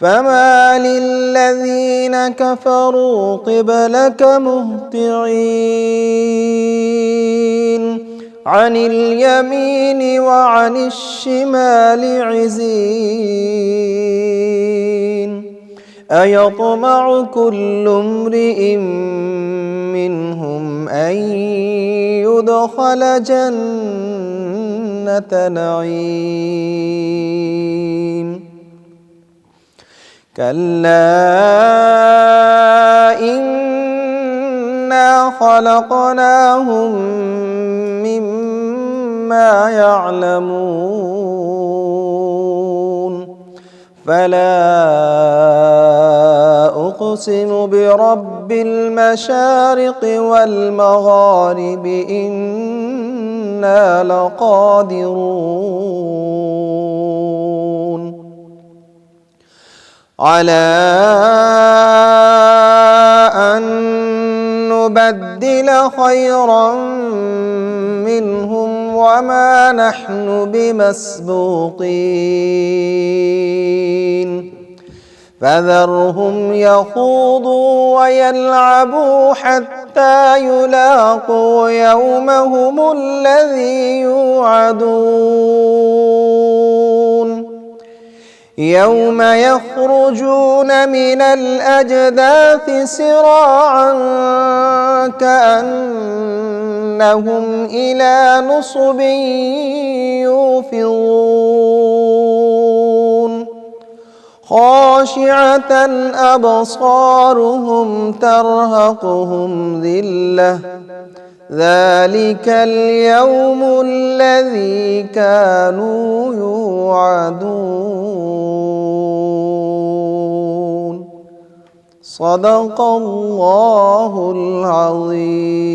فما للذين كفروا قبلك مهطعين عن اليمين وعن الشمال عزين أيطمع كل امرئ منهم أن يدخل جنة نعيم كلا إنا خلقناهم مما يعلمون فلا أقسم برب المشارق والمغارب إنا لقادرون على أن نبدل خيرا منهم وما نحن بمسبوقين فذرهم يخوضوا ويلعبوا حتى يلاقوا يومهم الذي يوعدون يوم يخرجون من الأجداث سراعا كأنهم إلى نصب يوفضون خاشعة أبصارهم ترهقهم ذلة ذلك اليوم الذي كانوا يوعدون صدق الله العظيم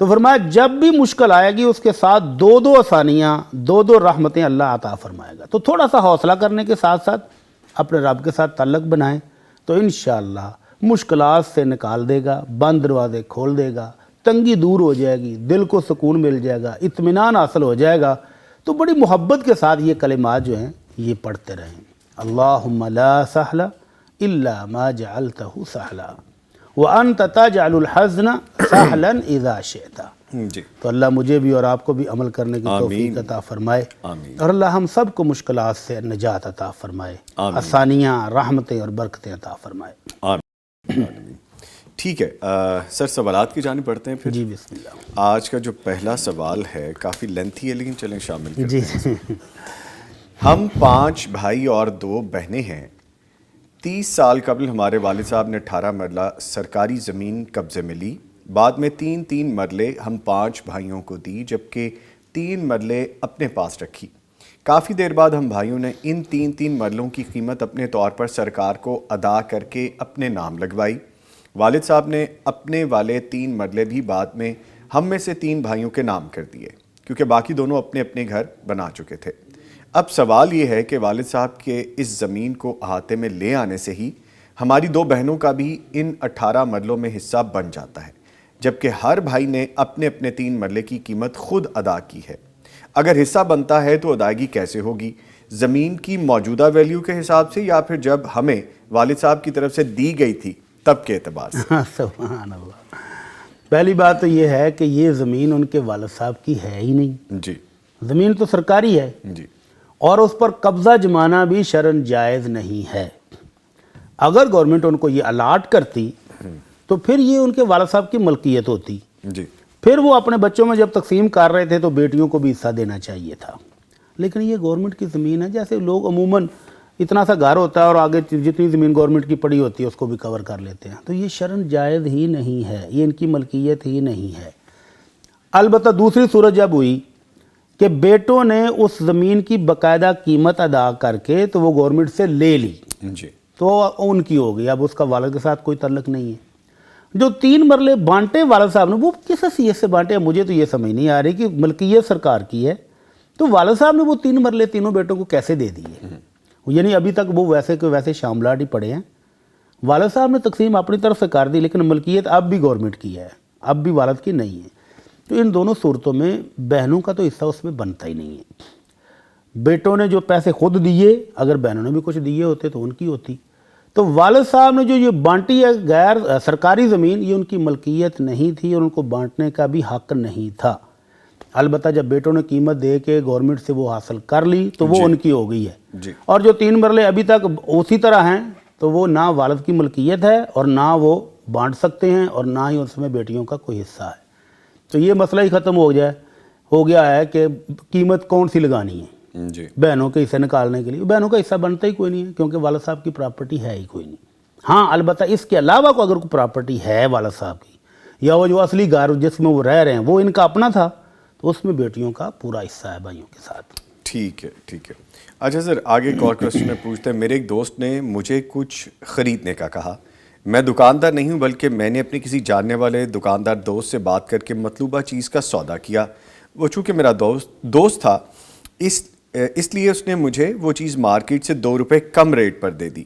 تو فرمایا جب بھی مشکل آئے گی اس کے ساتھ دو دو آسانیاں، دو دو رحمتیں اللہ عطا فرمائے گا۔ تو تھوڑا سا حوصلہ کرنے کے ساتھ ساتھ اپنے رب کے ساتھ تعلق بنائیں تو انشاءاللہ مشکلات سے نکال دے گا، بند دروازے کھول دے گا، تنگی دور ہو جائے گی، دل کو سکون مل جائے گا، اطمینان حاصل ہو جائے گا۔ تو بڑی محبت کے ساتھ یہ کلمات جو ہیں یہ پڑھتے رہیں۔ اللہم لا سہل الا ما جعلتہ سہلا وانت تجعل الحزن سہلا اذا شئت۔ جی تو اللہ مجھے بھی اور آپ کو بھی عمل کرنے کی توفیق عطا فرمائے، آمین۔ اور اللہ ہم سب کو مشکلات سے نجات عطا فرمائے، آسانیاں، رحمتیں اور برکتیں عطا فرمائے۔ آمین۔ ٹھیک ہے سر، سوالات کی جانب بڑھتے ہیں پھر۔ جی بسم اللہ۔ آج کا جو پہلا سوال ہے کافی لینتھی ہے، لیکن چلیں شامل کریں۔ جی ہم 5 بھائی اور 2 بہنیں ہیں۔ 30 سال قبل ہمارے والد صاحب نے 18 مرلہ سرکاری زمین قبضے میں لی۔ بعد میں 3 مرلے ہم 5 بھائیوں کو دی، جبکہ 3 مرلے اپنے پاس رکھی۔ کافی دیر بعد ہم بھائیوں نے ان 3 مرلوں کی قیمت اپنے طور پر سرکار کو ادا کر کے اپنے نام لگوائی۔ والد صاحب نے اپنے والے 3 مرلے بھی بعد میں ہم میں سے 3 بھائیوں کے نام کر دیے، کیونکہ باقی دونوں اپنے اپنے گھر بنا چکے تھے۔ اب سوال یہ ہے کہ والد صاحب کے اس زمین کو احاطے میں لے آنے سے ہی ہماری 2 بہنوں کا بھی ان 18 مرلوں میں حصہ بن جاتا ہے، جبکہ ہر بھائی نے اپنے اپنے 3 مرلے کی قیمت خود ادا کی ہے۔ اگر حصہ بنتا ہے تو ادائیگی کیسے ہوگی؟ زمین کی موجودہ ویلیو کے حساب سے یا پھر جب ہمیں والد صاحب کی طرف سے دی گئی تھی تب کے اعتبار سے؟ سبحان اللہ۔ پہلی بات تو یہ ہے کہ یہ زمین ان کے والد صاحب کی ہے ہی نہیں، جی زمین تو سرکاری ہے، جی اور اس پر قبضہ جمانا بھی شرعاً جائز نہیں ہے۔ اگر گورنمنٹ ان کو یہ الاٹ کرتی تو پھر یہ ان کے والد صاحب کی ملکیت ہوتی، جی پھر وہ اپنے بچوں میں جب تقسیم کر رہے تھے تو بیٹیوں کو بھی حصہ دینا چاہیے تھا۔ لیکن یہ گورنمنٹ کی زمین ہے، جیسے لوگ عموماً اتنا سا گھر ہوتا ہے اور آگے جتنی زمین گورنمنٹ کی پڑی ہوتی ہے اس کو بھی کور کر لیتے ہیں، تو یہ شرعاً جائز ہی نہیں ہے، یہ ان کی ملکیت ہی نہیں ہے۔ البتہ دوسری صورت جب ہوئی کہ بیٹوں نے اس زمین کی باقاعدہ قیمت ادا کر کے تو وہ گورنمنٹ سے لے لی، جی تو ان کی ہو گئی، اب اس کا والد کے ساتھ کوئی تعلق نہیں ہے۔ جو 3 مرلے بانٹے والد صاحب نے وہ کس حیثیت سے بانٹے ہیں؟ مجھے تو یہ سمجھ نہیں آ رہی کہ ملکیت سرکار کی ہے تو والد صاحب نے وہ 3 مرلے تینوں بیٹوں کو کیسے دے دیے؟ یعنی ابھی تک وہ ویسے کے ویسے شاملات ہی پڑے ہیں، والد صاحب نے تقسیم اپنی طرف سے کر دی لیکن ملکیت اب بھی گورنمنٹ کی ہے، اب بھی والد کی نہیں ہے۔ تو ان دونوں صورتوں میں بہنوں کا تو حصہ اس میں بنتا ہی نہیں ہے۔ بیٹوں نے جو پیسے خود دیے، اگر بہنوں نے بھی کچھ دیے ہوتے تو ان کی ہوتی۔ تو والد صاحب نے جو یہ بانٹی ہے غیر سرکاری زمین، یہ ان کی ملکیت نہیں تھی اور ان کو بانٹنے کا بھی حق نہیں تھا۔ البتہ جب بیٹوں نے قیمت دے کے گورنمنٹ سے وہ حاصل کر لی تو وہ ان کی ہو گئی ہے، جی اور جو 3 مرلے ابھی تک اسی طرح ہیں تو وہ نہ والد کی ملکیت ہے اور نہ وہ بانٹ سکتے ہیں اور نہ ہی اس میں بیٹیوں کا کوئی حصہ ہے۔ تو یہ مسئلہ ہی ختم ہو گیا ہے کہ قیمت کون سی لگانی ہے جی بہنوں کے حصے نکالنے کے لیے۔ بہنوں کا حصہ بنتا ہی کوئی نہیں ہے کیونکہ والد صاحب کی پراپرٹی ہے ہی کوئی نہیں۔ ہاں البتہ اس کے علاوہ کو اگر کوئی پراپرٹی ہے والد صاحب کی، یا وہ جو اصلی گھر جس میں وہ رہ رہے ہیں وہ ان کا اپنا تھا، تو اس میں بیٹیوں کا پورا حصہ ہے بھائیوں کے ساتھ۔ ٹھیک ہے ٹھیک ہے۔ اچھا سر، آگے ایک اور کوسچن میں پوچھتے ہیں، میرے ایک دوست نے مجھے کچھ خریدنے کا کہا۔ میں دکاندار نہیں ہوں بلکہ میں نے اپنے کسی جاننے والے دکاندار دوست سے بات کر کے مطلوبہ چیز کا سودا کیا۔ وہ چونکہ میرا دوست تھا اس لیے اس نے مجھے وہ چیز مارکیٹ سے 2 روپے کم ریٹ پر دے دی۔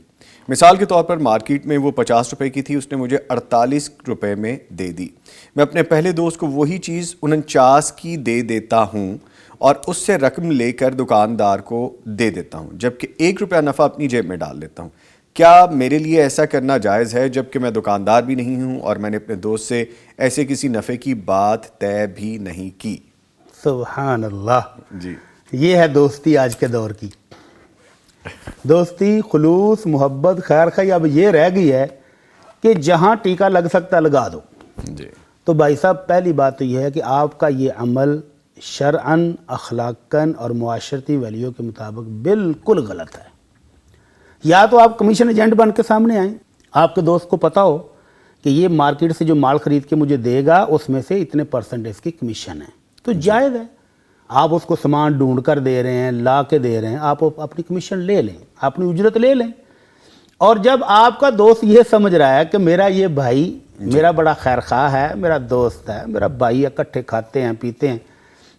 مثال کے طور پر مارکیٹ میں وہ 50 روپے کی تھی، اس نے مجھے 48 روپے میں دے دی۔ میں اپنے پہلے دوست کو وہی چیز 49 کی دے دیتا ہوں اور اس سے رقم لے کر دکاندار کو دے دیتا ہوں، جبکہ 1 روپیہ نفع اپنی جیب میں ڈال لیتا ہوں۔ کیا میرے لیے ایسا کرنا جائز ہے جبکہ میں دکاندار بھی نہیں ہوں اور میں نے اپنے دوست سے ایسے کسی نفع کی بات طے بھی نہیں کی؟ سبحان اللہ۔ جی یہ ہے دوستی آج کے دور کی، دوستی، خلوص، محبت، خیر خواہی اب یہ رہ گئی ہے کہ جہاں ٹیکا لگ سکتا لگا دو۔ جی تو بھائی صاحب پہلی بات تو یہ ہے کہ آپ کا یہ عمل شرعاً، اخلاقاً اور معاشرتی ویلیو کے مطابق بالکل غلط ہے۔ یا تو آپ کمیشن ایجنٹ بن کے سامنے آئیں، آپ کے دوست کو پتہ ہو کہ یہ مارکیٹ سے جو مال خرید کے مجھے دے گا اس میں سے اتنے % کی کمیشن ہے، تو جائز ہے۔ آپ اس کو سامان ڈھونڈ کر دے رہے ہیں، لا کے دے رہے ہیں، آپ اپنی کمیشن لے لیں، اپنی اجرت لے لیں۔ اور جب آپ کا دوست یہ سمجھ رہا ہے کہ میرا یہ بھائی میرا بڑا خیر خواہ ہے، میرا دوست ہے، میرا بھائی، اکٹھے کھاتے ہیں پیتے ہیں،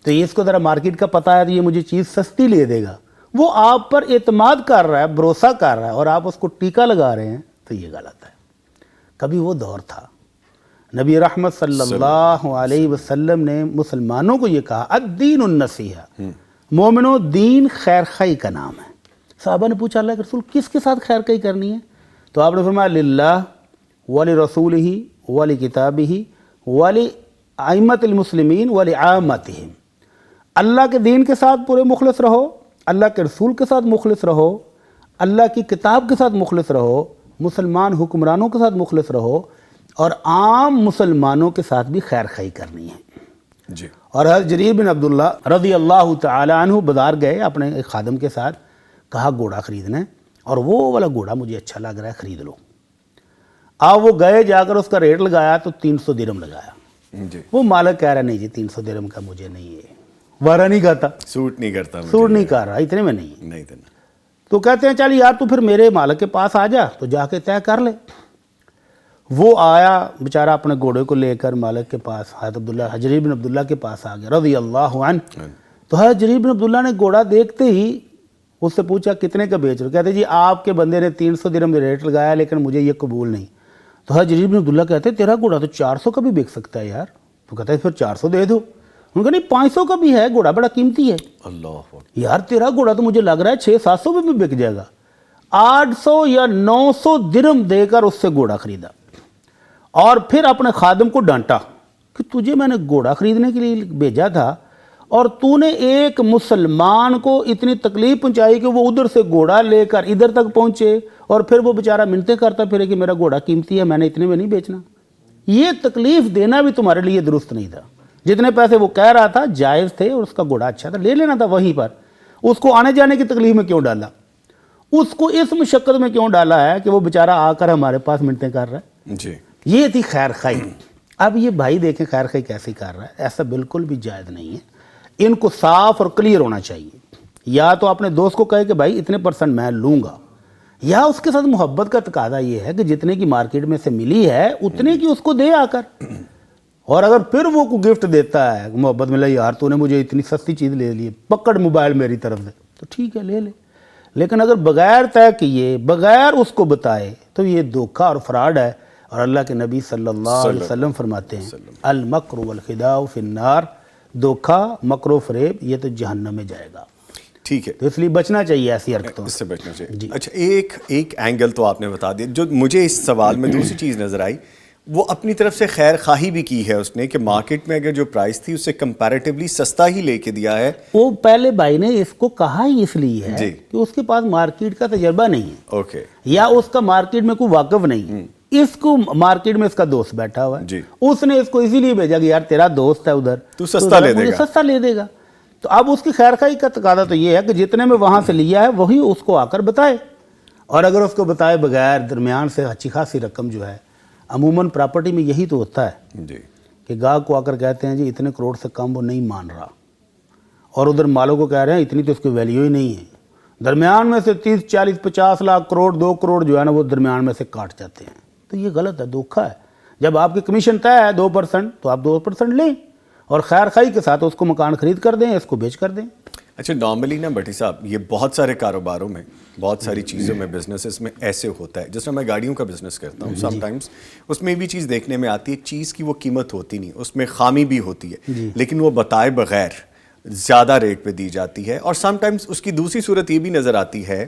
تو یہ اس کو ذرا مارکیٹ کا پتہ ہے تو یہ مجھے چیز سستی لے دے گا، وہ آپ پر اعتماد کر رہا ہے، بھروسہ کر رہا ہے، اور آپ اس کو ٹیکا لگا رہے ہیں، تو یہ غلط ہے۔ کبھی وہ دور تھا، نبی رحمت صلی اللہ علیہ وسلم نے مسلمانوں کو یہ کہا الدین النصیحہ، مومنو دین خیر خواہی کا نام ہے۔ صحابہ نے پوچھا اللہ کے رسول کس کے ساتھ خیر خواہی کرنی ہے؟ تو آپ نے فرمایا للہ ولرسولہ ولکتابہ ولائمۃ المسلمین ولعامتہم، اللہ کے دین کے ساتھ پورے مخلص رہو، اللہ کے رسول کے ساتھ مخلص رہو، اللہ کی کتاب کے ساتھ مخلص رہو، مسلمان حکمرانوں کے ساتھ مخلص رہو، اور عام مسلمانوں کے ساتھ بھی خیر خواہی کرنی ہے۔ جی۔ اور حضرت جریر بن عبداللہ رضی اللہ تعالی عنہ بازار گئے اپنے ایک خادم کے ساتھ، کہا گھوڑا خریدنا ہے اور وہ والا گھوڑا مجھے اچھا لگ رہا ہے، خرید لو۔ آپ وہ گئے، جا کر اس کا ریٹ لگایا تو 300 درہم لگایا۔ جی۔ وہ مالک کہہ رہا نہیں جی 300 درہم کا مجھے نہیں ہے، وارہ نہیں کھاتا، سوٹ نہیں کرتا مجھے، سوٹ نہیں کر رہا، اتنے میں نہیں ہے۔ نہیں دینا۔ تو کہتے ہیں چل یار تو پھر میرے مالک کے پاس آ جا، تو جا کے طے کر لے۔ وہ آیا بیچارہ اپنے گھوڑے کو لے کر مالک کے پاس، حضرت جریر بن عبداللہ کے پاس آ گیا رضی اللہ عنہ۔ تو حضرت جریر بن عبداللہ نے گھوڑا دیکھتے ہی اس سے پوچھا کتنے کا بیچ رہے؟ کہتے جی آپ کے بندے نے 300 درہم ریٹ لگایا لیکن مجھے یہ قبول نہیں۔ تو حضرت جریر بن عبداللہ کہتے تیرا گھوڑا تو 400 کا بھی بک سکتا ہے یار۔ تو کہتا ہے پھر 400 دے دو۔ ان کا نہیں 500 کا بھی ہے، گھوڑا بڑا قیمتی ہے۔ اللہ اکبر۔ یار تیرا گھوڑا تو مجھے لگ رہا ہے 600-700 میں بھی بک جائے گا۔ 800 یا 900 درہم دے کر اس سے گھوڑا خریدا، اور پھر اپنے خادم کو ڈانٹا کہ تجھے میں نے گھوڑا خریدنے کے لیے بھیجا تھا اور تو نے ایک مسلمان کو اتنی تکلیف پہنچائی کہ وہ ادھر سے گھوڑا لے کر ادھر تک پہنچے، اور پھر وہ بیچارہ منتیں کرتا پھرے کہ میرا گھوڑا قیمتی ہے، میں نے اتنے میں نہیں بیچنا۔ یہ تکلیف دینا بھی تمہارے لیے درست نہیں تھا۔ جتنے پیسے وہ کہہ رہا تھا جائز تھے اور اس کا گھوڑا اچھا تھا، لے لینا تھا وہیں پر۔ اس کو آنے جانے کی تکلیف میں کیوں ڈالا؟ اس کو اس مشقت میں کیوں ڈالا ہے کہ وہ بیچارہ آ کر ہمارے پاس منتیں کر رہا ہے؟ جی۔ یہ تھی خیر خواہی۔ اب یہ بھائی دیکھیں خیر خواہی کیسے کر رہا ہے، ایسا بالکل بھی جائز نہیں ہے۔ ان کو صاف اور کلیئر ہونا چاہیے، یا تو اپنے دوست کو کہے کہ بھائی اتنے % میں لوں گا، یا اس کے ساتھ محبت کا تقاضا یہ ہے کہ جتنے کی مارکیٹ میں سے ملی ہے اتنے کی اس کو دے آ کر۔ اور اگر پھر وہ کو گفٹ دیتا ہے محبت میں، یار تو نے مجھے اتنی سستی چیز لے لی، پکڑ موبائل میری طرف سے، تو ٹھیک ہے لے لے۔ لیکن اگر بغیر طے کیے، بغیر اس کو بتائے، تو یہ دھوکہ اور فراڈ ہے۔ اور اللہ کے نبی صلی اللہ علیہ وسلم فرماتے ہیں المکر والخداع فی النار، دھوکہ، مکر و فریب یہ تو جہنم میں جائے گا۔ ٹھیک ہے، تو اس لیے بچنا چاہیے ایسی حرکتوں اس سے بچنا چاہیے۔ جی۔ اچھا، ایک اینگل تو آپ نے بتا دیا، جو مجھے اس سوال میں دوسری چیز نظر آئی، وہ اپنی طرف سے خیر خواہی بھی کی ہے اس نے کہ مارکیٹ میں اگر جو پرائس تھی اس سے کمپیریٹیولی سستا ہی لے کے دیا ہے۔ وہ پہلے بھائی نے اس کو کہا ہی اس لیے ہے جی کہ اس کے پاس مارکیٹ کا تجربہ نہیں ہے، اوکے، یا اس کا مارکیٹ میں کوئی واقف نہیں۔ اس کو مارکیٹ میں اس کا دوست بیٹھا ہوا ہے، جی، اس نے اس کو اسی لیے بھیجا کہ یار تیرا دوست ہے ادھر، تو سستا لے دے مجھے گا، سستا لے دے گا۔ تو اب اس کی خیر خواہی کا تقاضا تو یہ ہے کہ جتنے میں وہاں سے لیا ہے وہی اس کو آ کر بتائے، اور اگر اس کو بتائے بغیر درمیان سے اچھی خاصی رقم جو ہے، عموماً پراپرٹی میں یہی تو ہوتا ہے جی، کہ گاہک کو آ کر کہتے ہیں جی اتنے کروڑ سے کم وہ نہیں مان رہا، اور ادھر مالوں کو کہہ رہے ہیں اتنی تو اس کی ویلیو ہی نہیں ہے، درمیان میں سے 30-40-50 لاکھ کروڑ 2 کروڑ جو ہے نا وہ درمیان میں سے کاٹ جاتے ہیں۔ تو یہ غلط ہے، دھوکہ ہے۔ جب آپ کی کمیشن طے ہے 2% تو آپ 2% لیں، اور خیر خواہی کے ساتھ اس کو مکان خرید کر دیں، اس کو بیچ کر دیں۔ اچھا، نارملی نا بھٹی صاحب، یہ بہت سارے کاروباروں میں، بہت ساری چیزوں میں، بزنسز میں ایسے ہوتا ہے۔ جس میں گاڑیوں کا بزنس کرتا ہوں، سم ٹائمز اس میں بھی چیز دیکھنے میں آتی ہے، ایک چیز کی وہ قیمت ہوتی نہیں، اس میں خامی بھی ہوتی ہے، لیکن وہ بتائے بغیر زیادہ ریٹ پہ دی جاتی ہے۔ اور سم ٹائمز اس کی دوسری صورت یہ بھی نظر آتی ہے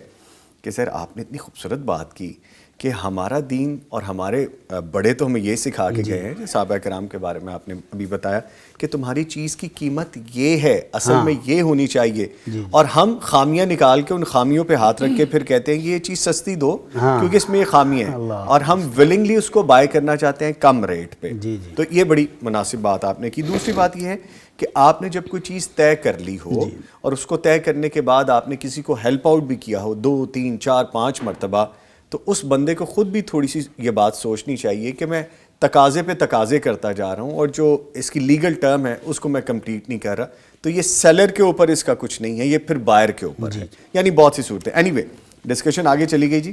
کہ سر آپ نے اتنی خوبصورت بات کی کہ ہمارا دین اور ہمارے بڑے تو ہمیں یہ سکھا کے گئے ہیں، صحابہ کرام کے بارے میں آپ نے ابھی بتایا کہ تمہاری چیز کی قیمت یہ ہے، اصل میں یہ ہونی چاہیے، اور ہم خامیاں نکال کے ان خامیوں پہ ہاتھ رکھ کے پھر کہتے ہیں کہ یہ چیز سستی دو کیونکہ اس میں یہ خامی ہے، اور ہم ولنگلی اس کو بائی کرنا چاہتے ہیں کم ریٹ پہ۔ تو یہ بڑی مناسب بات آپ نے کی۔ دوسری بات یہ ہے کہ آپ نے جب کوئی چیز طے کر لی ہو اور اس کو طے کرنے کے بعد آپ نے کسی کو ہیلپ آؤٹ بھی کیا ہو 2 3 4 5 مرتبہ، تو اس بندے کو خود بھی تھوڑی سی یہ بات سوچنی چاہیے کہ میں تقاضے پہ تقاضے کرتا جا رہا ہوں اور جو اس کی لیگل ٹرم ہے اس کو میں کمپلیٹ نہیں کر رہا، تو یہ سیلر کے اوپر اس کا کچھ نہیں ہے، یہ پھر بائر کے اوپر ہے، یعنی بہت سی صورتیں۔ اینی وے ڈسکشن آگے چلی گئی جی۔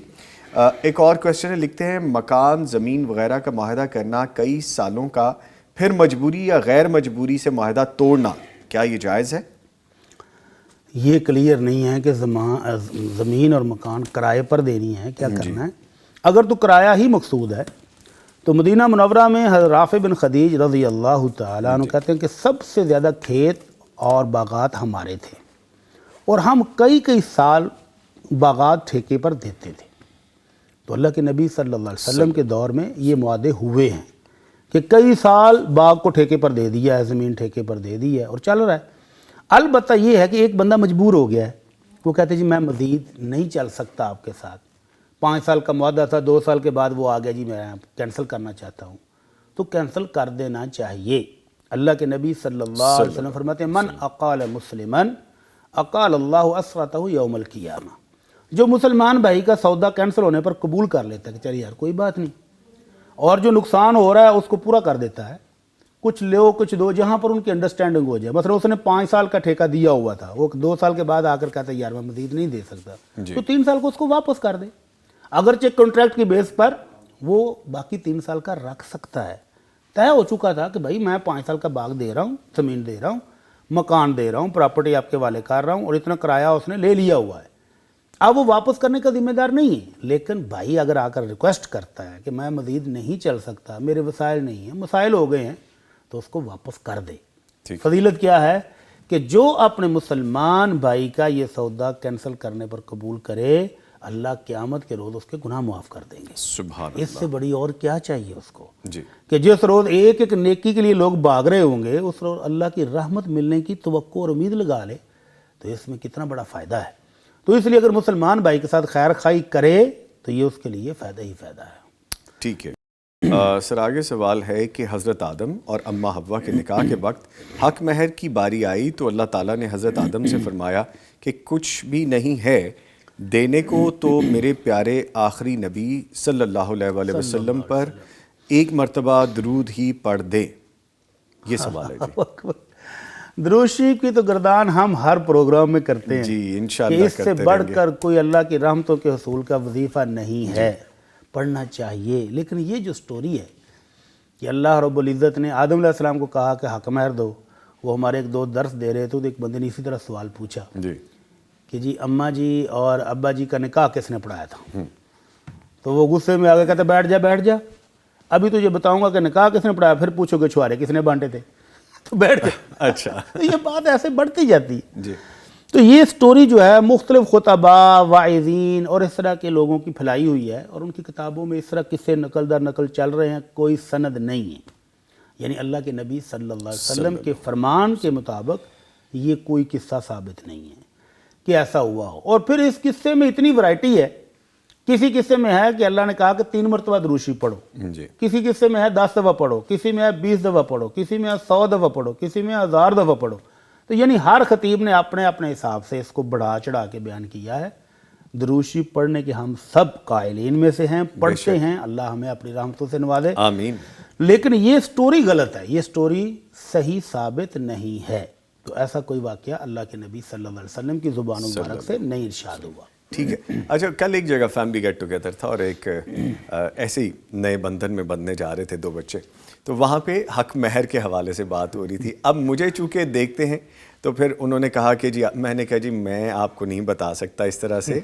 ایک اور کویسچن ہے، لکھتے ہیں مکان زمین وغیرہ کا معاہدہ کرنا کئی سالوں کا، پھر مجبوری یا غیر مجبوری سے معاہدہ توڑنا، کیا یہ جائز ہے؟ یہ کلیئر نہیں ہے کہ زمین اور مکان کرائے پر دینی ہے، کیا کرنا ہے۔ اگر تو کرایہ ہی مقصود ہے تو مدینہ منورہ میں حضرت رافع بن خدیج رضی اللہ تعالیٰ عنہ کہتے ہیں کہ سب سے زیادہ کھیت اور باغات ہمارے تھے، اور ہم کئی سال باغات ٹھیکے پر دیتے تھے۔ تو اللہ کے نبی صلی اللہ علیہ وسلم کے دور میں یہ معاہدے ہوئے ہیں کہ کئی سال باغ کو ٹھیکے پر دے دیا ہے، زمین ٹھیکے پر دے دی ہے اور چل رہا ہے۔ البتہ یہ ہے کہ ایک بندہ مجبور ہو گیا ہے، وہ کہتے ہیں جی میں مزید نہیں چل سکتا آپ کے ساتھ، 5 سال کا معاہدہ تھا، 2 سال کے بعد وہ آ گیا جی میں کینسل کرنا چاہتا ہوں، تو کینسل کر دینا چاہیے۔ اللہ کے نبی صلی اللہ علیہ وسلم فرماتے ہیں من اقال مسلمن اقال اللہ اسرتہ یوم القیامہ، جو مسلمان بھائی کا سودا کینسل ہونے پر قبول کر لیتا ہے کہ چلیے یار کوئی بات نہیں، اور جو نقصان ہو رہا ہے اس کو پورا کر دیتا ہے، کچھ لو کچھ دو، جہاں پر ان کی انڈرسٹینڈنگ ہو جائے۔ مثلا اس نے 5 سال کا ٹھیکہ دیا ہوا تھا، وہ 2 سال کے بعد آ کر کہتا ہے یار میں مزید نہیں دے سکتا، تو 3 سال کو اس کو واپس کر دے، اگرچہ کنٹریکٹ کی بیس پر وہ باقی 3 سال کا رکھ سکتا ہے۔ طے ہو چکا تھا کہ بھائی میں 5 سال کا باغ دے رہا ہوں، زمین دے رہا ہوں، مکان دے رہا ہوں، پراپرٹی آپ کے والے کر رہا ہوں، اور اتنا کرایہ اس نے لے لیا ہوا ہے، اب وہ واپس کرنے کا ذمہ دار نہیں ہے۔ لیکن بھائی اگر آ کر ریکویسٹ کرتا ہے کہ میں مزید نہیں چل سکتا، میرے وسائل نہیں ہیں، مسائل ہو گئے ہیں، تو اس کو واپس کر دے۔ فضیلت کیا ہے کہ جو اپنے مسلمان بھائی کا یہ سودا کینسل کرنے پر قبول کرے، اللہ قیامت کے روز اس کے گناہ معاف کر دیں گے۔ سبحان اس سے بڑی اور کیا چاہیے اس کو، جی کہ جس روز ایک نیکی کے لیے لوگ بھاگ رہے ہوں گے، اس روز اللہ کی رحمت ملنے کی توقع اور امید لگا لے، تو اس میں کتنا بڑا فائدہ ہے۔ تو اس لیے اگر مسلمان بھائی کے ساتھ خیر خواہی کرے تو یہ اس کے لیے فائدہ ہی فائدہ ہے۔ ٹھیک ہے سر، آگے سوال ہے کہ حضرت آدم اور اماں حوا کے نکاح کے وقت حق مہر کی باری آئی تو اللہ تعالیٰ نے حضرت آدم سے فرمایا کہ کچھ بھی نہیں ہے دینے کو، تو میرے پیارے آخری نبی صلی اللہ علیہ وآلہ وسلم پر ایک مرتبہ درود ہی پڑھ دے۔ یہ سوال ہے جی۔ درود شریف کی تو گردان ہم ہر پروگرام میں کرتے ہیں جی انشاءاللہ کہ اس سے بڑھ کر کوئی اللہ کی رحمتوں کے حصول کا وظیفہ نہیں ہے، پڑھنا چاہیے۔ لیکن یہ جو سٹوری ہے کہ اللہ رب العزت نے آدم علیہ السلام کو کہا کہ حق مہر دو، وہ ہمارے ایک دوست درس دے رہے تھے، تو ایک بندے نے اسی طرح سوال پوچھا جی کہ جی اماں جی اور ابا جی کا نکاح کس نے پڑھایا تھا؟ تو وہ غصے میں آگے کہتا بیٹھ جا، ابھی تجھے بتاؤں گا کہ نکاح کس نے پڑھایا، پھر پوچھو کہ چھوارے کس نے بانٹے تھے، تو بیٹھ جا۔ اچھا تو یہ بات ایسے بڑھتی جاتی ہے۔ جی تو یہ سٹوری جو ہے مختلف خطبہ، واعظین اور اس طرح کے لوگوں کی پھیلائی ہوئی ہے، اور ان کی کتابوں میں اس طرح قصے نقل در نقل چل رہے ہیں، کوئی سند نہیں ہے۔ یعنی اللہ کے نبی صلی اللہ علیہ وسلم کے فرمان کے مطابق یہ کوئی قصہ ثابت نہیں ہے کہ ایسا ہوا ہو۔ اور پھر اس قصے میں اتنی ورائٹی ہے، کسی قصے میں ہے کہ اللہ نے کہا کہ 3 مرتبہ درود شریف پڑھو، جی کسی قصے میں ہے 10 دفعہ پڑھو، کسی میں ہے 20 دفعہ پڑھو، کسی میں ہے 100 دفعہ پڑھو، کسی میں 1000 دفعہ پڑھو۔ تو یعنی ہر خطیب نے اپنے اپنے حساب سے اس کو بڑھا چڑھا کے بیان کیا ہے۔ درود شریف پڑھنے کے ہم سب قائلین میں سے ہیں، پڑھتے ہیں، اللہ ہمیں اپنی رحمتوں سے نوازے۔ آمین۔ لیکن یہ سٹوری غلط ہے، یہ سٹوری صحیح ثابت نہیں ہے۔ تو ایسا کوئی واقعہ اللہ کے نبی صلی اللہ علیہ وسلم کی زبان مبارک سے نہیں ارشاد ہوا۔ ٹھیک ہے۔ اچھا، کل ایک جگہ فیملی گیٹ ٹوگیدر تھا اور ایک ایسے ہی نئے بندھن میں بندھنے جا رہے تھے 2 بچے، تو وہاں پہ حق مہر کے حوالے سے بات ہو رہی تھی۔ اب مجھے چونکہ دیکھتے ہیں تو پھر انہوں نے کہا کہ جی، میں نے کہا جی میں آپ کو نہیں بتا سکتا اس طرح سے،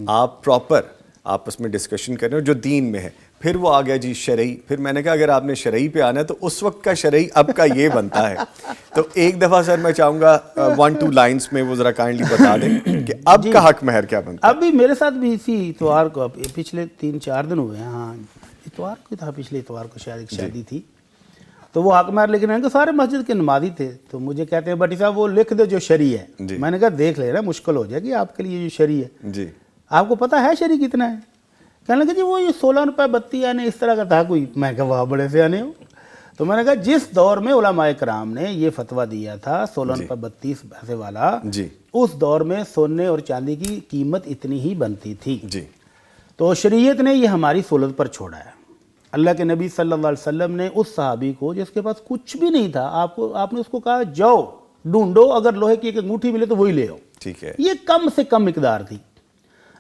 آپ پراپر آپس میں ڈسکشن کر رہے ہو جو دین میں ہے۔ پھر وہ آ گیا جی شرعی، پھر میں نے کہا اگر آپ نے شرعی پہ آنا ہے تو اس وقت کا شرعی اب کا یہ بنتا ہے۔ تو ایک دفعہ سر میں چاہوں گا 1-2 لائنس میں وہ ذرا کائنڈلی بتا دیں کہ اب کا حق مہر کیا بنتا ہے۔ ابھی میرے ساتھ بھی اسی اتوار کو، پچھلے 3-4 دن ہوئے ہیں، ہاں اتوار کو تھا، پچھلے اتوار کو شاید ایک شادی تھی، تو وہ حق مہر لکھ رہے ہیں کہ سارے مسجد کے نمازی تھے، تو مجھے کہتے ہیں بٹی صاحب وہ لکھ دو جو شرعی ہے۔ میں نے کہا دیکھ لے رہا، مشکل ہو جائے گی آپ کے لیے جو شرعی ہے، جی آپ کو پتہ ہے شرعی کتنا ہے؟ کہنے لگے جی وہ یہ 16 روپے 32 آنے اس طرح کا تھا کوئی۔ میں کہا واہ بڑے سے آنے ہو۔ تو میں نے کہا جس دور میں علماء کرام نے یہ فتویٰ دیا تھا 16 روپے 32 پیسے والا، جی اس دور میں سونے اور چاندی کی قیمت اتنی ہی بنتی تھی۔ جی تو شریعت نے یہ ہماری سہولت پر چھوڑا ہے۔ اللہ کے نبی صلی اللہ علیہ وسلم نے اس صحابی کو جس کے پاس کچھ بھی نہیں تھا، آپ نے اس کو کہا جاؤ ڈھونڈو، اگر لوہے کی ایک انگوٹھی ملے تو وہی لے آؤ۔ ٹھیک ہے، یہ کم سے کم مقدار تھی۔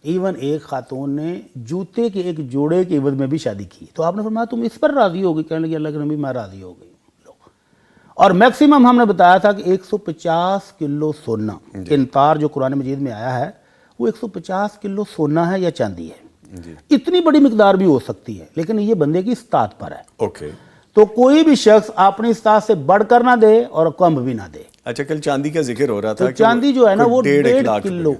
ایون ایک خاتون نے جوتے کے ایک جوڑے کے عوض میں بھی شادی کی. تو آپ نے فرمایا تم اس پر راضی ہو گئی؟ کہنے لگی اللہ کے نبی میں راضی ہو گئی. اور میکسیمم ہم نے بتایا تھا کہ 150 کلو سونا، قنطار جو قرآن مجید میں آیا ہے وہ 150 کلو سونا ہے یا چاندی ہے. اتنی بڑی مقدار بھی ہو سکتی ہے لیکن یہ بندے کی استطاعت پر ہے. اوکے. تو کوئی بھی شخص اپنی استطاعت سے بڑھ کر نہ دے اور کم بھی نہ دے. اچھا کل چاندی کا ذکر ہو رہا تھا تو چاندی جو ہے نا وہ 1.5 کلو،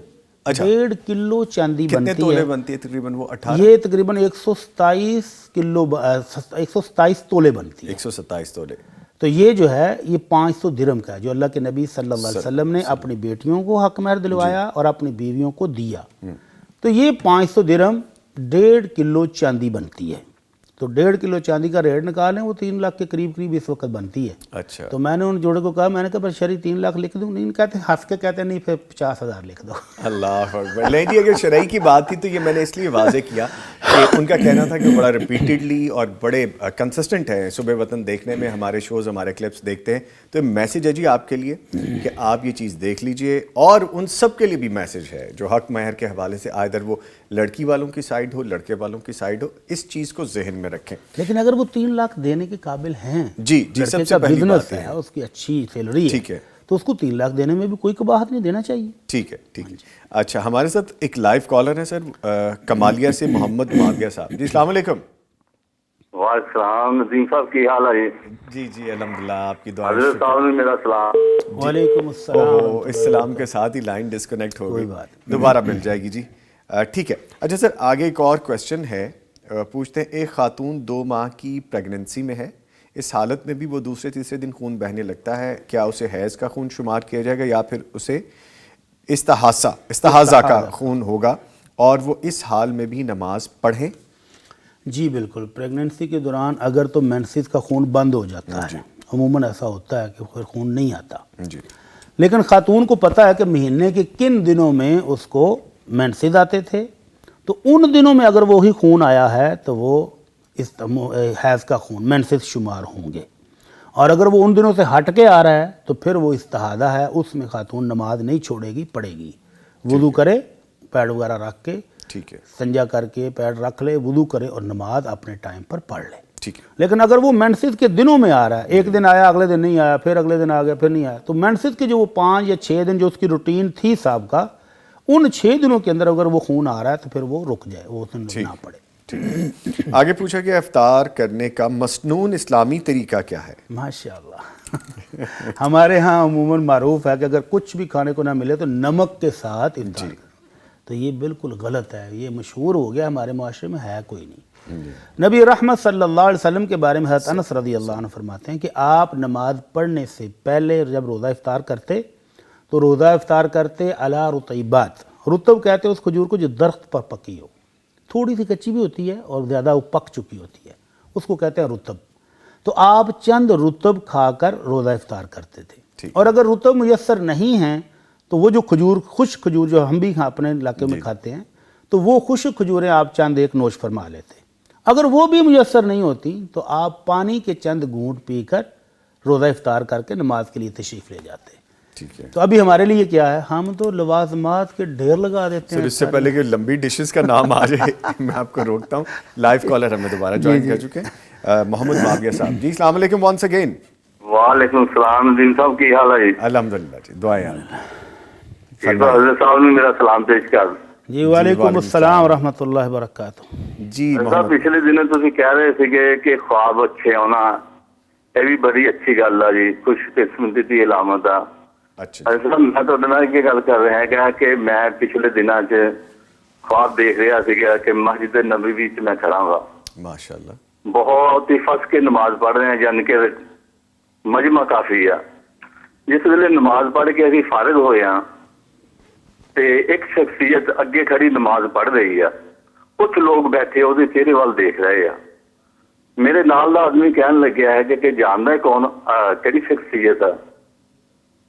1.5 کلو چاندی کتنے بنتی تولے ہے. بنتی ہے تقریباً؟ وہ 18، یہ تقریباً 127 کلو 127 تولے بنتی ہے. 127 تولے. تو یہ جو ہے یہ 500 درہم کا ہے جو اللہ کے نبی صلی اللہ علیہ وسلم نے اپنی بیٹیوں کو حق مہر دلوایا اور اپنی بیویوں کو دیا. تو یہ 500 درہم 1.5 کلو چاندی بنتی ہے. تو 1.5 کلو چاندی کا ریٹ نکالیں وہ 3 لاکھ کے قریب اس وقت بنتی ہے. اچھا. تو میں نے ان جوڑے کو کہا، میں نے کہا پر شرعی 3 لاکھ لکھ دوں؟ نہیں کہتے، ہنس کے کہتے ہیں نہیں پھر 50,000 لکھ دو. اللہ اکبر. نہیں جی اگر شرعی کی بات تھی تو یہ میں نے اس لیے واضح کیا کہ ان کا کہنا تھا کہ وہ بڑا ریپیٹڈلی اور بڑے کنسسٹنٹ ہیں صبح وطن دیکھنے میں، ہمارے شوز ہمارے کلپس دیکھتے ہیں. تو میسج ہے جی آپ کے لیے کہ آپ یہ چیز دیکھ لیجئے، اور ان سب کے لیے بھی میسج ہے جو حق مہر کے حوالے سے آئدر وہ لڑکی والوں کی سائڈ ہو لڑکے والوں کی سائڈ ہو، اس چیز کو ذہن میں رکھیں. لیکن اگر وہ 3 لاکھ دینے کے قابل ہیں، جی سب سے پہلی بات ہے اس کی اچھی سیلری ہے، ٹھیک ہے، تو اس کو 3 لاکھ دینے میں بھی کوئی قباحت نہیں، دینا چاہیے. ٹھیک ہے. اچھا ہمارے ساتھ ایک لائیو کالر ہے سر کمالیہ سے، محمد معاویہ صاحب. جی السلام علیکم. وعلیکم السلام. ندیم صاحب کی حال ہے؟ جی الحمدللہ آپ کی دعا. حضرت صاحب نے میرا سلام. وعلیکم السلام. اس سلام کے ساتھ ہی لائن ڈسکنیکٹ ہو گئی، بات دوبارہ مل جائے گی. جی ٹھیک ہے. اچھا سر آگے ایک اور کویسچن ہے، پوچھتے ہیں ایک خاتون 2 ماہ کی پریگننسی میں ہے، اس حالت میں بھی وہ دوسرے تیسرے دن خون بہنے لگتا ہے، کیا اسے حیض کا خون شمار کیا جائے گا یا پھر اسے استحاضہ کا خون ہوگا، اور وہ اس حال میں بھی نماز پڑھیں؟ جی بالکل. پریگننسی کے دوران اگر تو مینسز کا خون بند ہو جاتا ہے، عموماً ایسا ہوتا ہے کہ پھر خون نہیں آتا، لیکن خاتون کو پتہ ہے کہ مہینے کے کن دنوں میں اس کو مینسز آتے تھے، تو ان دنوں میں اگر وہی خون آیا ہے تو وہ حیض کا خون مینسز شمار ہوں گے. اور اگر وہ ان دنوں سے ہٹ کے آ رہا ہے تو پھر وہ استحاضہ ہے، اس میں خاتون نماز نہیں چھوڑے گی، پڑھے گی. وضو کرے، پیڈ وغیرہ رکھ کے، ٹھیک ہے، سنجا کر کے پیڈ رکھ لے، وضو کرے اور نماز اپنے ٹائم پر پڑھ لے. ٹھیک ہے. لیکن اگر وہ مینسز کے دنوں میں آ رہا ہے، ایک دن آیا اگلے دن نہیں آیا، پھر اگلے دن آ گیا پھر نہیں آیا، تو مینسز کے جو وہ 5 یا 6 دن جو اس کی روٹین تھی صاحب کا، ان 6 دنوں کے اندر اگر وہ خون آ رہا ہے تو پھر وہ رک جائے، وہ نہ پڑے. آگے پوچھا کہ افطار کرنے کا مسنون اسلامی طریقہ کیا ہے؟ ماشاءاللہ. ہمارے ہاں عموماً معروف ہے کہ اگر کچھ بھی کھانے کو نہ ملے تو نمک کے ساتھ افطار کریں. تو یہ بالکل غلط ہے، یہ مشہور ہو گیا ہمارے معاشرے میں، ہے کوئی نہیں. نبی رحمت صلی اللہ علیہ وسلم کے بارے میں حضرت انس رضی اللہ عنہ فرماتے ہیں کہ آپ نماز پڑھنے سے پہلے جب روزہ افطار کرتے تو روزہ افطار کرتے علی رطیبات. رطب کہتے ہیں اس کھجور کو جو درخت پر پکی ہو، تھوڑی سی کچی بھی ہوتی ہے اور زیادہ وہ پک چکی ہوتی ہے، اس کو کہتے ہیں رطب. تو آپ چند رطب کھا کر روزہ افطار کرتے تھے. اور اگر رطب میسر نہیں ہیں تو وہ جو کھجور، خشک کھجور جو ہم بھی اپنے علاقے میں کھاتے ہیں، تو وہ خشک کھجوریں آپ چند ایک نوش فرما لیتے. اگر وہ بھی میسر نہیں ہوتی تو آپ پانی کے چند گھونٹ پی کر روزہ افطار کر کے نماز کے لیے تشریف لے جاتے. تو ابھی ہمارے لیے کیا ہے، ہم تو لوازمات کے ڈھیر لگا دیتے ہیں. اس سے پہلے کہ لمبی ڈشز کا نام آ جائے میں آپ کو روکتا ہوں. لائیو کالر ہمیں دوبارہ جوائن کر چکے ہیں، محمد معاویہ صاحب. جی السلام علیکم ونس اگین. وعلیکم السلام. ندیم صاحب کی حال ہے؟ الحمدللہ. جی دعائیں حضرت صاحب نے میرا سلام پیش کر. جی وعلیکم السلام ورحمۃ اللہ وبرکاتہ. جی صاحب پچھلے دنوں تسی کہہ رہے تھے کہ خواب اچھے ہونا، یہ بھی بڑی اچھی گل ہے جی، خوش قسمتی کی علامت ہے. اچھا میں تو یہ گل کر رہا ہے کہ میں پچھلے دنوں سے خواب دیکھ رہا کہ مسجد نبوی میں کھڑا ہوں گا، ماشاءاللہ بہت ہی فس کے نماز پڑھ رہے ہیں، یعنی کہ مجمع کافی ہے. جس ویلے نماز پڑھ کے ابھی فارغ ہوئے ہیں تے ایک شخصیت اگے کھڑی نماز پڑھ رہی ہے، کچھ لوگ بیٹھے وہ چہرے وال دیکھ رہے ہیں. میرے نال دا آدمی کہنے لگیا ہے کہ جاندا ہے کون کہڑی شخصیت ہے؟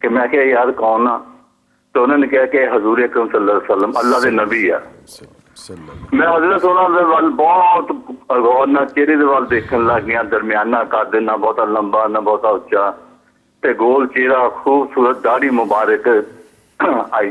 کہ میں کہا یار کون آ؟ تو انہوں نے کہا کہ حضور اکرم صلی اللہ علیہ وسلم اللہ دے نبی ہے. میں حضرت انہوں بہت غور نہ چہرے دے وال دیکھن لگ گیا، درمیانہ قد، نہ بہتا لمبا نہ بہتا اچا، تے گول چہرہ، خوبصورت داڑھی مبارک آئی.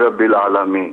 ਰੱਬਿਲ ਆਲਮੀਨ,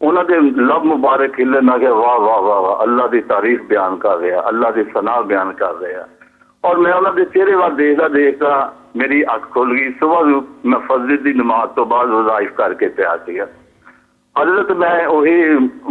ਉਹਨਾਂ ਦੇ ਲਬ ਮੁਬਾਰਕ ਹਿੱਲੇ ਨਾ ਕਿ ਵਾਹ ਵਾਹ ਵਾਹ ਵਾਹ, ਅੱਲਾ ਦੀ ਤਾਰੀਫ ਬਿਆਨ ਕਰ ਰਿਹਾ, ਅੱਲਾ ਦੀ ਸਨਾ ਬਿਆਨ ਕਰ ਰਿਹਾ। ਔਰ ਮੈਂ ਉਹਨਾਂ ਦੇ ਚਿਹਰੇ ਵੱਲ ਦੇਖਦਾ ਮੇਰੀ ਅੱਖ ਖੁੱਲ ਗਈ। ਸੁਬਾਹ ਨੂੰ ਮੈਂ ਫਜਰ ਦੀ ਨਮਾਜ਼ ਤੋਂ ਬਾਅਦ ਵਜ਼ਾਇਫ ਕਰਕੇ ਪਿਆ ਸੀਗਾ। ਹਜ਼ਰਤ ਮੈਂ ਉਹੀ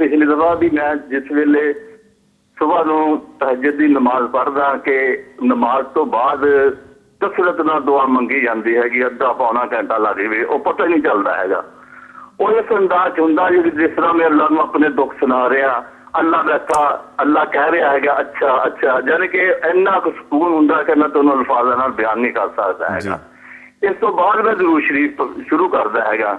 ਪਿਛਲੀ ਦਫਾ ਵੀ ਮੈਂ ਜਿਸ ਵੇਲੇ ਸੁਬਾਹ ਨੂੰ ਤਹੱਜਦ ਦੀ ਨਮਾਜ਼ ਪੜ੍ਹਦਾ ਕਿ ਨਮਾਜ਼ ਤੋਂ ਬਾਅਦ ਕਸਰਤ ਨਾਲ ਦੁਆ ਮੰਗੀ ਜਾਂਦੀ ਹੈਗੀ, ਅੱਧਾ ਪੌਣਾ ਘੰਟਾ ਲੱਗ ਜਾਵੇ, ਉਹ ਪਤਾ ਹੀ ਨਹੀਂ ਚੱਲਦਾ ਹੈਗਾ। ਉਹ ਇਸ ਅੰਦਾਜ਼ ਹੁੰਦਾ ਜਿਸ ਤਰ੍ਹਾਂ ਮੈਂ ਅੱਲਾ ਨੂੰ ਆਪਣੇ ਦੁੱਖ ਸੁਣਾ ਰਿਹਾ, ਅੱਲਾ ਬੈਠਾ, ਅੱਲਾ ਕਹਿ ਰਿਹਾ ਹੈਗਾ ਅੱਛਾ ਅੱਛਾ, ਯਾਨੀ ਕਿ ਇੰਨਾ ਕੁ ਸਕੂਨ ਹੁੰਦਾ ਕਿ ਮੈਂ ਤੁਹਾਨੂੰ ਅਲਫਾਜ਼ਾਂ ਨਾਲ ਬਿਆਨ ਨਹੀਂ ਕਰ ਸਕਦਾ ਹੈਗਾ। ਇਸ ਤੋਂ ਬਾਅਦ ਮੈਂ ਦਰੂਦ ਸ਼ਰੀਫ ਸ਼ੁਰੂ ਕਰਦਾ ਹੈਗਾ।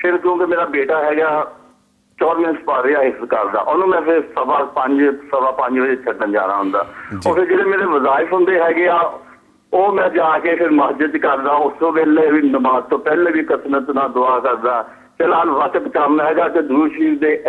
ਫਿਰ ਕਿਉਂਕਿ ਮੇਰਾ ਬੇਟਾ ਹੈਗਾ 14ਵੇਂ ਸਪਾਰੇ ਹਿਫਜ਼ ਕਰਦਾ, ਉਹਨੂੰ ਮੈਂ ਫਿਰ ਸਵਾ ਪੰਜ ਵਜੇ ਛੱਡਣ ਜਾਣਾ ਹੁੰਦਾ। ਉਹ ਫਿਰ ਜਿਹੜੇ ਮੇਰੇ ਵਜ਼ਾਇਫ ਹੁੰਦੇ ਹੈਗੇ ਆ ਉਹ ਮੈਂ ਜਾ ਕੇ ਫਿਰ ਮਸਜਿਦ ਕਰਦਾ, ਉਸ ਵੇਲੇ ਵੀ ਨਮਾਜ਼ ਤੋਂ ਪਹਿਲੇ ਵੀ ਕਸਰਤ ਨਾਲ ਦੁਆ ਕਰਦਾ। ਫਿਲਹਾਲ ਵਕਤ ਕੰਮ ਹੈਗਾ ਕਿ ਦਰੂਦ ਸ਼ਰੀਫ ਦੇ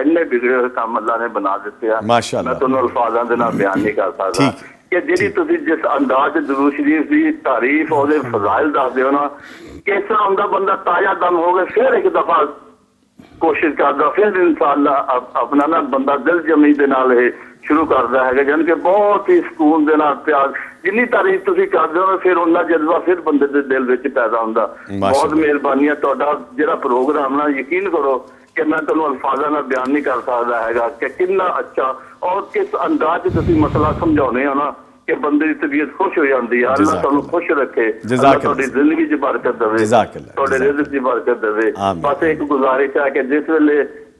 ਇੰਨੇ ਵਿਗੜੇ ਹੋਏ ਕੰਮ ਅੱਲਾ ਨੇ ਬਣਾ ਦਿੱਤੇ ਆ, ਮੈਂ ਤੁਹਾਨੂੰ ਅਲਫਾਜ਼ਾਂ ਦੇ ਨਾਲ ਬਿਆਨ ਨਹੀਂ ਕਰ ਸਕਦਾ ਕਿ ਜਿਹੜੀ ਤੁਸੀਂ ਜਿਸ ਅੰਦਾਜ਼ ਦਰੂਦ ਸ਼ਰੀਫ ਦੀ ਤਾਰੀਫ ਉਹਦੇ ਫਜ਼ਾਇਲ ਦੱਸਦੇ ਹੋ ਨਾ, ਕਿਸ ਤਰ੍ਹਾਂ ਹੁੰਦਾ ਬੰਦਾ ਤਾਜ਼ਾ ਦਮ ਹੋ ਗਿਆ ਫਿਰ ਇੱਕ ਦਫਾ ਕੋਸ਼ਿਸ਼ ਕਰਦਾ, ਫਿਰ ਇਨਸ਼ਾਅੱਲਾ ਆਪਣਾ ਨਾ ਬੰਦਾ ਦਿਲ ਜਮੀ ਦੇ ਨਾਲ ਇਹ ਸ਼ੁਰੂ ਕਰਦਾ ਹੈਗਾ, ਜਾਣੀ ਕਿ ਬਹੁਤ ਹੀ ਸਕੂਨ ਦੇ ਨਾਲ ਪਿਆਰ। ਜਿੰਨੀ ਤਾਰੀਫ ਤੁਸੀਂ ਕਰਦੇ ਹੋ ਫਿਰ ਉਹਨਾਂ ਜਜ਼ਬਾ ਫਿਰ ਬੰਦੇ ਦੇ ਦਿਲ ਵਿੱਚ ਪੈਦਾ ਹੁੰਦਾ। ਬਹੁਤ ਮਿਹਰਬਾਨੀ ਹੈ ਤੁਹਾਡਾ ਜਿਹੜਾ ਪ੍ਰੋਗਰਾਮ ਨਾ, ਯਕੀਨ ਕਰੋ ਕਿ ਮੈਂ ਤੁਹਾਨੂੰ ਅਲਫਾਜ਼ਾਂ ਨਾਲ ਬਿਆਨ ਨਹੀਂ ਕਰ ਸਕਦਾ ਹੈਗਾ ਕਿ ਕਿੰਨਾ ਅੱਛਾ ਔਰ ਕਿਸ ਅੰਦਾਜ਼ 'ਚ ਤੁਸੀਂ ਮਸਲਾ ਸਮਝਾਉਂਦੇ ਹੋ ਨਾ ਕਿ ਬੰਦੇ ਦੀ ਤਬੀਅਤ ਖੁਸ਼ ਹੋ ਜਾਂਦੀ ਹੈ। ਅੱਲਾਹ ਤੁਹਾਨੂੰ ਖੁਸ਼ ਰੱਖੇ, ਤੁਹਾਡੀ ਜ਼ਿੰਦਗੀ 'ਚ ਬਰਕਤ ਦੇਵੇ, ਤੁਹਾਡੇ ਰਿਜ਼ਕ 'ਚ ਬਰਕਤ ਦੇਵੇ। ਬਸ ਇੱਕ ਗੁਜ਼ਾਰਿਸ਼ ਹੈ ਕਿ ਜਿਸ ਵੇਲੇ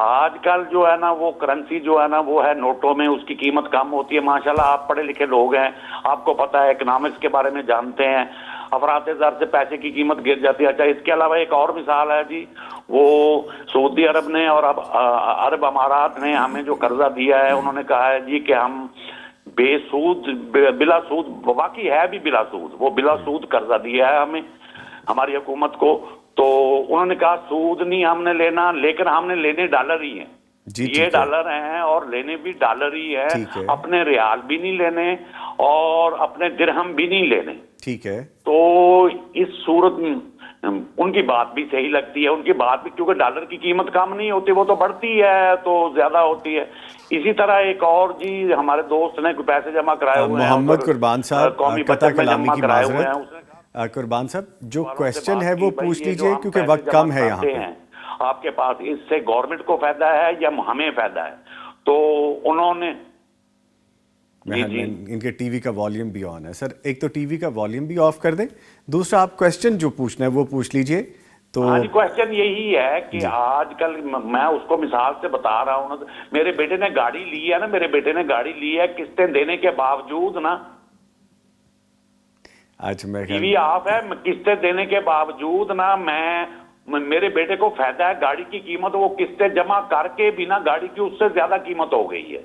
آج کل جو ہے نا وہ کرنسی جو ہے نا وہ ہے نوٹوں میں، اس کی قیمت کم ہوتی ہے. ماشاءاللہ آپ پڑھے لکھے لوگ ہیں، آپ کو پتہ ہے، اکنامکس کے بارے میں جانتے ہیں. افراط زر سے پیسے کی قیمت گر جاتی ہے. اچھا اس کے علاوہ ایک اور مثال ہے جی، وہ سعودی عرب نے اور اب عرب امارات نے ہمیں جو قرضہ دیا ہے، انہوں نے کہا ہے جی کہ ہم بے سود بلا سود، واقعی ہے بھی بلا سود، وہ بلا سود قرضہ دیا ہے ہمیں، ہماری حکومت کو. تو انہوں نے کہا سود نہیں ہم نے لینا، لیکن ہم نے لینے ڈالر ہی ہیں. جی یہ ڈالر ہیں اور لینے بھی ڈالر ہی ہے. ٹھیک ہے. اپنے ریال بھی نہیں لینے اور اپنے درہم بھی نہیں لینے. ٹھیک ہے. تو اس صورت میں ان کی بات بھی صحیح لگتی ہے، ان کی بات بھی، کیونکہ ڈالر کی قیمت کم نہیں ہوتی، وہ تو بڑھتی ہے تو زیادہ ہوتی ہے. اسی طرح ایک اور جی، ہمارے دوست نے پیسے جمع کرائے ہوئے ہیں، محمد قربان صاحب، قومی قطع بچت میں کلامی جمع کی کرائے ہوئے ہیں. معذرت. قربان صاحب جو والوں سے کویسچن بات ہے کی، وہ بھائی پوچھ یہ جو لیجئے ہم کیونکہ پیسے وقت جمع کم ہے یہاں کرتے پہ. ہیں آپ کے پاس، اس سے گورنمنٹ کو فائدہ ہے یا ہمیں فائدہ ہے؟ تو انہوں نے ان کے ٹی وی کا والیوم بھی آن ہے سر. ایک تو ٹی وی کا والیوم بھی آف کر دیں، دوسرا آپ کویسچن جو پوچھنا ہے وہ پوچھ لیجئے. تو ہاں جی، کوشچن یہی ہے کہ آج کل میں اس کو مثال سے بتا رہا ہوں نا، میرے بیٹے نے گاڑی لی ہے نا، میرے بیٹے نے گاڑی لی ہے قسطیں دینے کے باوجود نا، ٹی وی آف ہے، قسطیں دینے کے باوجود نا، میرے بیٹے کو فائدہ ہے، گاڑی کی قیمت وہ قسطیں جمع کر کے بھی نا گاڑی کی اس سے زیادہ قیمت ہو گئی ہے.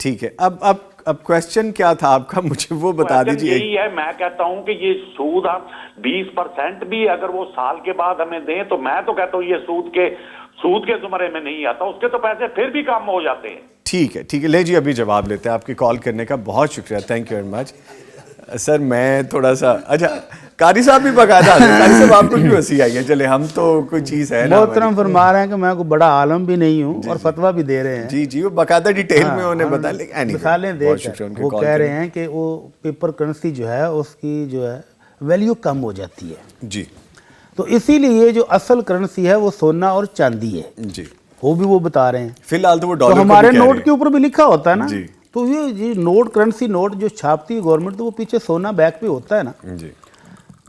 ٹھیک ہے. اب کویسچن کیا تھا آپ کا، مجھے وہ بتا دیجیے. یہی ہے، میں کہتا ہوں کہ یہ سود ہم 20% بھی اگر وہ سال کے بعد ہمیں دیں تو میں تو کہتا ہوں یہ سود کے زمرے میں نہیں آتا، اس کے تو پیسے پھر بھی کم ہو جاتے ہیں. ٹھیک ہے ٹھیک ہے. لے جی ابھی جواب لیتے ہیں. آپ کی کال کرنے کا بہت شکریہ، تھینک یو ویری مچ. سر میں تھوڑا سا اچھا قاری صاحب بھی باقاعدہ قاری صاحب آپ کو کیوں ہنسی آئی ہے؟ چلے ہم تو کوئی چیز ہے نا. محترم فرما رہے ہیں کہ میں کوئی بڑا عالم بھی نہیں ہوں اور فتویٰ بھی دے رہے ہیں. جی جی وہ باقاعدہ ڈیٹیل میں انہیں بتا لیں. مثالیں دے کر وہ کہہ رہے ہیں کہ وہ پیپر کرنسی جو ہے اس کی جو ہے ویلیو کم ہو جاتی ہے. جی تو اسی لیے جو اصل کرنسی ہے وہ سونا اور چاندی ہے. جی وہ بھی وہ بتا رہے ہیں. فی الحال تو وہ ڈالر ہمارے نوٹ کے اوپر بھی لکھا ہوتا ہے نا. جی تو یہ نوٹ کرنسی نوٹ جو چھاپتی ہے گورنمنٹ تو وہ پیچھے سونا بیک پہ ہوتا ہے نا. جی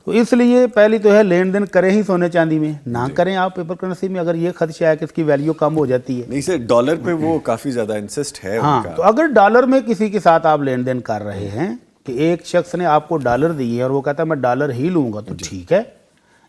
تو اس لیے پہلی تو ہے لین دین کریں ہی سونے چاندی میں، نہ کریں آپ پیپر کرنسی میں، اگر یہ خدشہ ہے کہ اس کی ویلیو کم ہو جاتی ہے. نہیں سر ڈالر پہ وہ کافی زیادہ انسسٹ ہے. ہاں تو اگر ڈالر میں کسی کے ساتھ آپ لین دین کر رہے ہیں کہ ایک شخص نے آپ کو ڈالر دی ہے اور وہ کہتا ہے میں ڈالر ہی لوں گا تو ٹھیک ہے.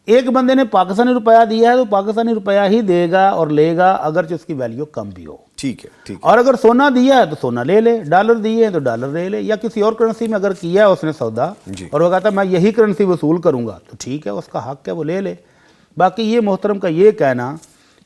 ایک بندے نے پاکستانی روپیہ دیا ہے تو پاکستانی روپیہ ہی دے گا اور لے گا اگرچہ اس کی ویلیو کم بھی ہو. ٹھیک ہے ٹھیک ہے. اور اگر سونا دیا ہے تو سونا لے لے، ڈالر دیے ہیں تو ڈالر لے لے، یا کسی اور کرنسی میں اگر کیا ہے اس نے سودا اور وہ کہتا ہے میں یہی کرنسی وصول کروں گا تو ٹھیک ہے، اس کا حق ہے وہ لے لے. باقی یہ محترم کا یہ کہنا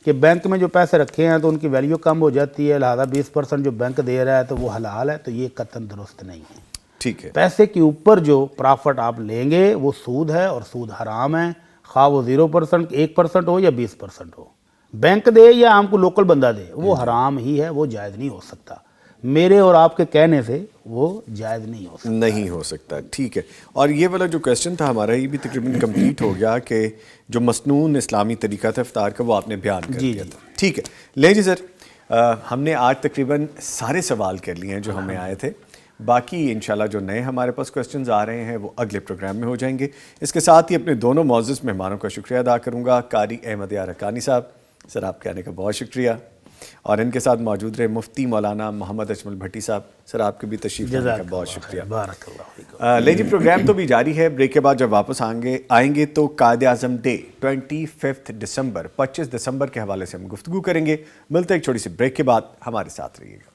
کہ بینک میں جو پیسے رکھے ہیں تو ان کی ویلیو کم ہو جاتی ہے لہذا 20% جو بینک دے رہا ہے تو وہ حلال ہے، تو یہ قطعاً درست نہیں ہے. ٹھیک ہے. پیسے کے اوپر جو پرافٹ آپ لیں گے وہ سود ہے اور سود حرام ہے، خواہ وہ 0% 1% ہو یا 20% ہو. بینک دے یا آپ کو لوکل بندہ دے وہ حرام ہی ہے، وہ جائز نہیں ہو سکتا. میرے اور آپ کے کہنے سے وہ جائز نہیں ہو سکتا. نہیں ہو سکتا. ٹھیک ہے. اور یہ والا جو کویسچن تھا ہمارا یہ بھی تقریباً کمپلیٹ ہو گیا کہ جو مسنون اسلامی طریقہ تھا افطار کا وہ آپ نے بیان کر دیا تھا. ٹھیک ہے. لے جی سر ہم نے آج تقریباً سارے سوال کر لیے ہیں جو ہمیں آئے تھے. باقی انشاءاللہ جو نئے ہمارے پاس کویسچنز آ رہے ہیں وہ اگلے پروگرام میں ہو جائیں گے. اس کے ساتھ ہی اپنے دونوں معزز مہمانوں کا شکریہ ادا کروں گا. قاری احمد یار حقانی صاحب، سر آپ کے آنے کا بہت شکریہ. اور ان کے ساتھ موجود رہے مفتی مولانا محمد اجمل بھٹی صاحب، سر آپ کے بھی تشریف لانے کا بہت شکریہ. بارک اللہ. لے جی پروگرام تو بھی جاری ہے. بریک کے بعد جب واپس آئیں گے تو قائد اعظم ڈے 25 دسمبر 25 دسمبر کے حوالے سے ہم گفتگو کریں گے. ملتے ہیں ایک چھوٹی سی بریک کے بعد، ہمارے ساتھ رہیے گا.